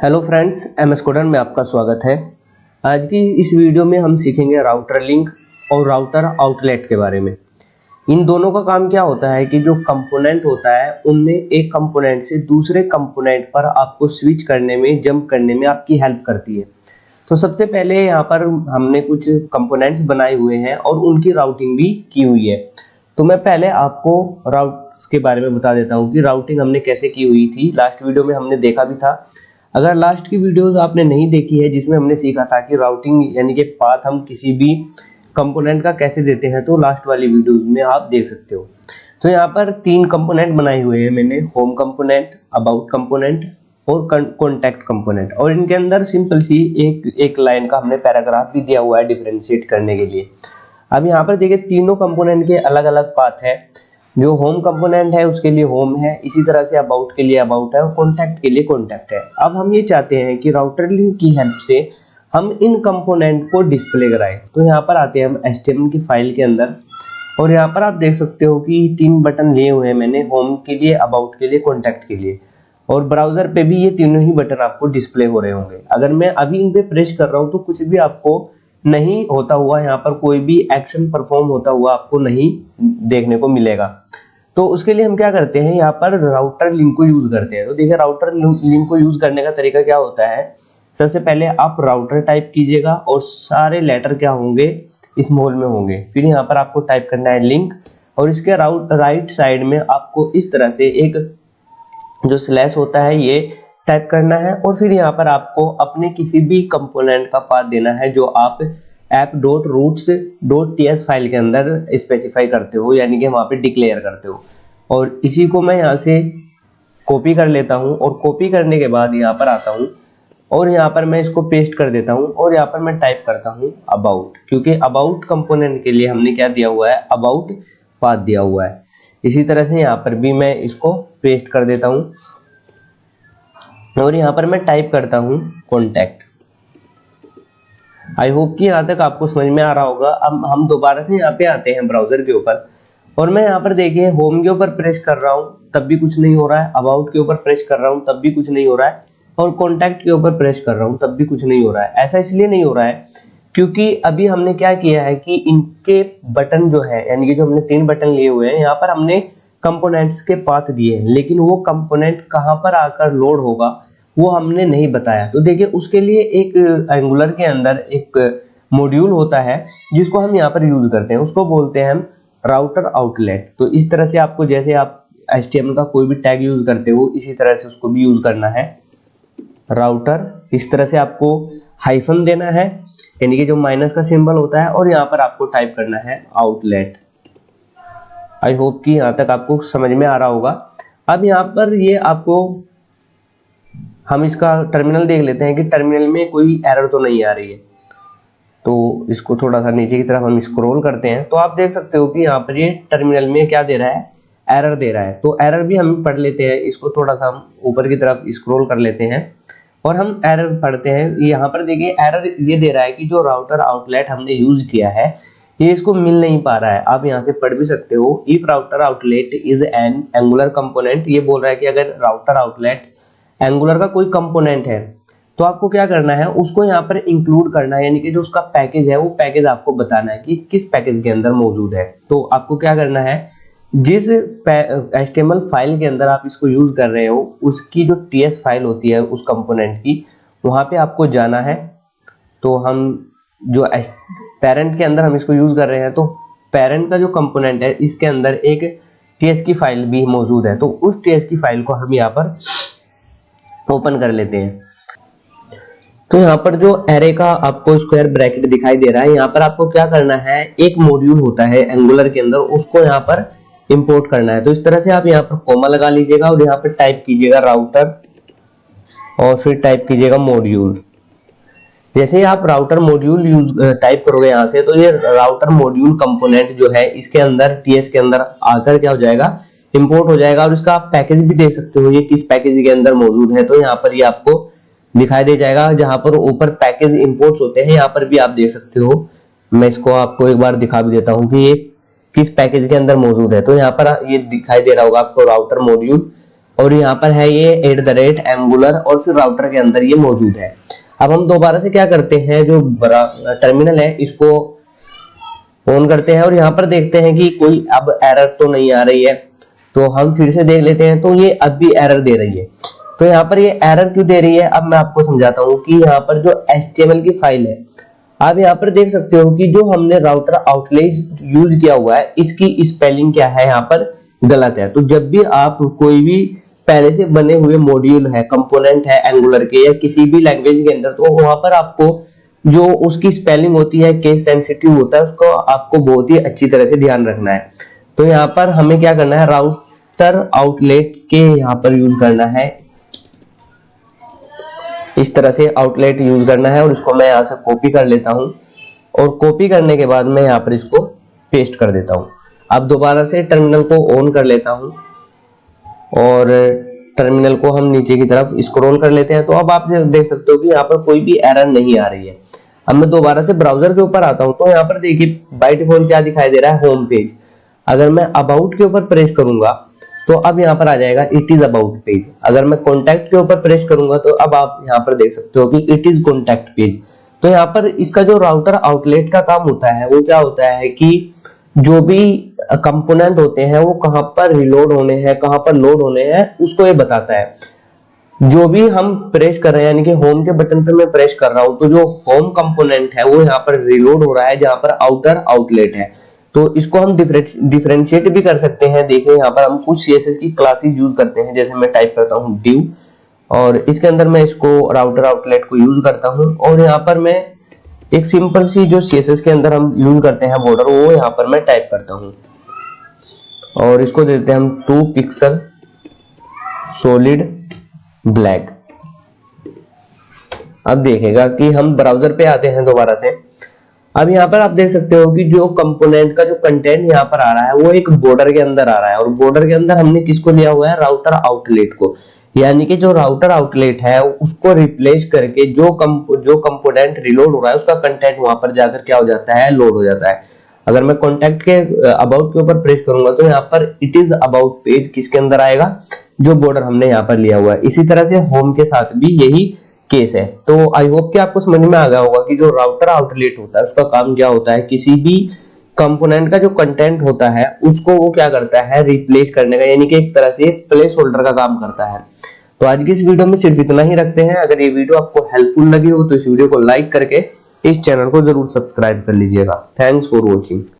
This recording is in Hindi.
हेलो फ्रेंड्स, एमएस कोडर में आपका स्वागत है। आज की इस वीडियो में हम सीखेंगे राउटर लिंक और राउटर आउटलेट के बारे में। इन दोनों का काम क्या होता है कि जो कंपोनेंट होता है उनमें एक कंपोनेंट से दूसरे कंपोनेंट पर आपको स्विच करने में, जंप करने में आपकी हेल्प करती है। तो सबसे पहले यहाँ पर हमने कुछ कंपोनेंट्स बनाए हुए हैं और उनकी राउटिंग भी की हुई है। तो मैं पहले आपको राउट्स के बारे में बता देता हूँ कि राउटिंग हमने कैसे की हुई थी। लास्ट वीडियो में हमने देखा भी था। अगर लास्ट की वीडियोस आपने नहीं देखी है जिसमें हमने सीखा था कि राउटिंग यानी कि पाथ हम किसी भी कंपोनेंट का कैसे देते हैं, तो लास्ट वाली वीडियोस में आप देख सकते हो। तो यहाँ पर 3 कंपोनेंट बनाए हुए हैं मैंने, होम कंपोनेंट, अबाउट कंपोनेंट और कॉन्टैक्ट कंपोनेंट। और इनके अंदर सिंपल सी एक लाइन का हमने पैराग्राफ भी दिया हुआ है डिफरेंशिएट करने के लिए। अब यहाँ पर देखिए तीनों कंपोनेंट के अलग अलग पाथ है। जो होम कंपोनेंट है उसके लिए होम है, इसी तरह से अबाउट के लिए अबाउट है और कॉन्टैक्ट के लिए कॉन्टैक्ट है। अब हम ये चाहते हैं कि राउटर लिंक की हेल्प से हम इन कंपोनेंट को डिस्प्ले कराएं। तो यहाँ पर आते हैं हम HTML की फाइल के अंदर और यहाँ पर आप देख सकते हो कि 3 बटन लिए हुए हैं मैंने, होम के लिए, अबाउट के लिए, कॉन्टैक्ट के लिए। और ब्राउजर पे भी ये तीनों ही बटन आपको डिस्प्ले हो रहे होंगे। अगर मैं अभी इन पे प्रेस कर रहा हूँ तो कुछ भी आपको नहीं होता हुआ, यहाँ पर कोई भी एक्शन परफॉर्म होता हुआ आपको नहीं देखने को मिलेगा। तो उसके लिए हम क्या करते हैं, यहाँ पर राउटर लिंक को यूज करते हैं। तो देखिए राउटर लिंक को यूज करने का तरीका क्या होता है। सबसे पहले आप राउटर टाइप कीजिएगा और सारे लेटर क्या होंगे, स्मॉल में होंगे। फिर यहाँ पर आपको टाइप करना है लिंक और इसके राइट साइड में आपको इस तरह से एक जो स्लैश होता है ये टाइप करना है। और फिर यहाँ पर आपको अपने किसी भी कंपोनेंट का पाथ देना है जो आप app.roots.ts फाइल के अंदर स्पेसिफाई करते हो, यानी कि वहाँ पे डिक्लेयर करते हो। और इसी को मैं यहाँ से कॉपी कर लेता हूँ और कॉपी करने के बाद यहाँ पर आता हूँ और यहाँ पर मैं इसको पेस्ट कर देता हूँ और यहाँ पर मैं टाइप करता हूँ अबाउट, क्योंकि अबाउट कंपोनेंट के लिए हमने क्या दिया हुआ है, अबाउट पाथ दिया हुआ है। इसी तरह से यहाँ पर भी मैं इसको पेस्ट कर देता हूँ और यहाँ पर मैं टाइप करता हूँ कॉन्टैक्ट। आई होप कि यहाँ तक आपको समझ में आ रहा होगा। अब हम दोबारा से यहाँ पे आते हैं ब्राउजर के ऊपर और मैं यहाँ पर देखिए होम के ऊपर प्रेस कर रहा हूँ तब भी कुछ नहीं हो रहा है, अबाउट के ऊपर प्रेस कर रहा हूँ तब भी कुछ नहीं हो रहा है और कॉन्टैक्ट के ऊपर प्रेस कर रहा हूँ तब भी कुछ नहीं हो रहा है। ऐसा इसलिए नहीं हो रहा है क्योंकि अभी हमने क्या किया है कि इनके बटन जो है, यानी कि जो हमने 3 बटन लिए हुए हैं, यहाँ पर हमने कंपोनेंट्स के पाथ दिए हैं, लेकिन वो कंपोनेंट कहाँ पर आकर लोड होगा वो हमने नहीं बताया। तो देखिए उसके लिए एक एंगुलर के अंदर एक मॉड्यूल होता है जिसको हम यहाँ पर यूज करते हैं, उसको बोलते हैं हम राउटर आउटलेट। तो इस तरह से आपको, जैसे आप HTML का कोई भी टैग यूज करते हो, इसी तरह से उसको भी यूज करना है राउटर। इस तरह से आपको हाइफन देना है, यानी कि जो माइनस का सिंबल होता है, और यहाँ पर आपको टाइप करना है आउटलेट। आई होप कि यहाँ तक आपको समझ में आ रहा होगा। अब यहाँ पर ये आपको, हम इसका टर्मिनल देख लेते हैं कि टर्मिनल में कोई एरर तो नहीं आ रही है। तो इसको थोड़ा सा नीचे की तरफ हम स्क्रॉल करते हैं तो आप देख सकते हो कि यहाँ पर ये टर्मिनल में क्या दे रहा है, एरर दे रहा है। तो एरर भी हम पढ़ लेते हैं, इसको थोड़ा सा हम ऊपर की तरफ स्क्रॉल कर लेते हैं और हम एरर पढ़ते हैं। यहाँ पर देखिए एरर ये दे रहा है कि जो राउटर आउटलेट हमने यूज किया है ये इसको मिल नहीं पा रहा है। आप यहाँ से पढ़ भी सकते हो, if router outlet is an angular component. ये बोल रहा है कि अगर राउटर आउटलेट एंगुलर का कोई कंपोनेंट है तो आपको क्या करना है, उसको यहाँ पर इंक्लूड करना है, यानी कि जो उसका पैकेज है वो पैकेज आपको बताना है कि किस पैकेज के अंदर मौजूद है। तो आपको क्या करना है, जिस HTML फाइल के अंदर आप इसको यूज कर रहे हो उसकी जो TS फाइल होती है उस कंपोनेंट की, वहां पे आपको जाना है। तो हम जो पेरेंट के अंदर हम इसको यूज कर रहे हैं, तो पेरेंट का जो कंपोनेंट है इसके अंदर एक TS की फाइल भी मौजूद है। तो उस TS की फाइल को हम यहाँ पर ओपन कर लेते हैं। तो यहाँ पर जो एरे का आपको स्क्वायर ब्रैकेट दिखाई दे रहा है, यहाँ पर आपको क्या करना है, एक मॉड्यूल होता है एंगुलर के अंदर, उसको यहाँ पर इंपोर्ट करना है। तो इस तरह से आप यहाँ पर कॉमा लगा लीजिएगा और यहाँ पर टाइप कीजिएगा राउटर और फिर टाइप कीजिएगा मॉड्यूल। जैसे ही आप राउटर मॉड्यूल यूज टाइप करोगे यहाँ से, तो ये राउटर मॉड्यूल कंपोनेंट जो है इसके अंदर TS के अंदर आकर क्या हो जाएगा, इंपोर्ट हो जाएगा। और इसका आप पैकेज भी देख सकते हो ये किस पैकेज के अंदर मौजूद है। तो यहाँ पर ये आपको दिखाई दे जाएगा, जहां पर ऊपर पैकेज इंपोर्ट्स होते हैं यहाँ पर भी आप देख सकते हो। मैं इसको आपको एक बार दिखा भी देता हूँ कि ये किस पैकेज के अंदर मौजूद है। तो यहाँ पर ये दिखाई दे रहा होगा आपको राउटर मॉड्यूल और यहाँ पर है ये @Angular और फिर राउटर के अंदर ये मौजूद है। अब हम दोबारा से क्या करते हैं, जो टर्मिनल है इसको ऑन करते हैं और यहाँ पर देखते हैं कि कोई अब एरर तो नहीं आ रही है, तो हम फिर से देख लेते हैं, तो ये अब भी एरर दे रही है। तो यहाँ पर ये एरर क्यों दे रही है, अब मैं आपको समझाता हूँ कि यहाँ पर जो HTML की फाइल है, आप यहाँ पर देख सकते हो कि जो हमने राउटर आउटलेट यूज किया हुआ है इसकी स्पेलिंग क्या है, यहाँ पर गलत है। तो जब भी आप कोई भी पहले से बने हुए मॉड्यूल है, कंपोनेंट है एंगुलर के या किसी भी लैंग्वेज के अंदर, तो वहां पर आपको जो उसकी स्पेलिंग होती है, केस सेंसिटिव होता है, उसको आपको बहुत ही अच्छी तरह से ध्यान रखना है। तो यहाँ पर हमें क्या करना है, राउटर आउटलेट के यहाँ पर यूज करना है, इस तरह से आउटलेट यूज करना है। और इसको मैं यहाँ से कॉपी कर लेता हूँ और कॉपी करने के बाद मैं यहाँ पर इसको पेस्ट कर देता हूँ। अब दोबारा से टर्मिनल को ऑन कर लेता हूँ और टर्मिनल को हम नीचे की तरफ स्क्रॉल कर लेते हैं। तो अब आप देख सकते हो कि यहाँ पर कोई भी एरर नहीं आ रही है। अब मैं दोबारा से ब्राउजर के ऊपर आता हूं, तो यहाँ पर देखिए बाय डिफॉल्ट क्या दिखाई दे रहा है, होम पेज। अगर मैं अबाउट के ऊपर प्रेस करूंगा तो अब यहाँ पर आ जाएगा इट इज अबाउट पेज। अगर मैं कॉन्टैक्ट के ऊपर प्रेस करूंगा तो अब आप यहाँ पर देख सकते हो कि इट इज कॉन्टैक्ट पेज। तो यहाँ पर इसका जो राउटर आउटलेट का काम होता है वो क्या होता है कि जो भी कंपोनेंट होते हैं वो कहां पर रिलोड होने हैं, कहां पर लोड होने हैं, उसको ये बताता है। जो भी हम प्रेस कर रहे हैं, यानी कि होम के बटन पे मैं प्रेस कर रहा हूं, तो जो होम कंपोनेंट है वो यहाँ पर रिलोड हो रहा है जहां पर आउटर आउटलेट है। तो इसको हम डिफरेंशिएट भी कर सकते हैं। देखिए यहाँ पर हम कुछ CSS की क्लासेस यूज करते हैं, जैसे मैं टाइप करता हूँ div और इसके अंदर मैं इसको राउटर आउटलेट को यूज करता हूँ और यहाँ पर मैं एक सिंपल सी जो CSS के अंदर हम यूज करते हैं बॉर्डर, वो यहाँ पर मैं टाइप करता हूँ और इसको देते हैं हम 2 पिक्सल सॉलिड ब्लैक। अब देखेगा कि हम ब्राउजर पे आते हैं दोबारा से। अब यहाँ पर आप देख सकते हो कि जो कंपोनेंट का जो कंटेंट यहाँ पर आ रहा है वो एक बॉर्डर के अंदर आ रहा है और बॉर्डर के अंदर हमने किसको लिया हुआ है, राउटर आउटलेट को। यानी कि जो राउटर आउटलेट है उसको रिप्लेस करके जो कंपोनेंट रिलोड हो रहा है उसका कंटेंट वहां पर जाकर क्या हो जाता है, लोड हो जाता है। अगर मैं कॉन्टैक्ट के अबाउट के ऊपर प्रेस करूंगा तो यहाँ पर इट इज अबाउट पेज किसके अंदर आएगा, जो बॉर्डर हमने यहाँ पर लिया हुआ है। इसी तरह से होम के साथ भी यही केस है। तो आई होप कि आपको समझ में आ गया होगा कि जो राउटर आउटलेट होता है उसका काम क्या होता है, किसी भी कंपोनेंट का जो कंटेंट होता है उसको वो क्या करता है, रिप्लेस करने का, यानी कि एक तरह से प्लेस होल्डर का काम करता है। तो आज की इस वीडियो में सिर्फ इतना ही रखते हैं। अगर ये वीडियो आपको हेल्पफुल लगी हो तो इस वीडियो को लाइक करके इस चैनल को जरूर सब्सक्राइब कर लीजिएगा। Thanks for watching.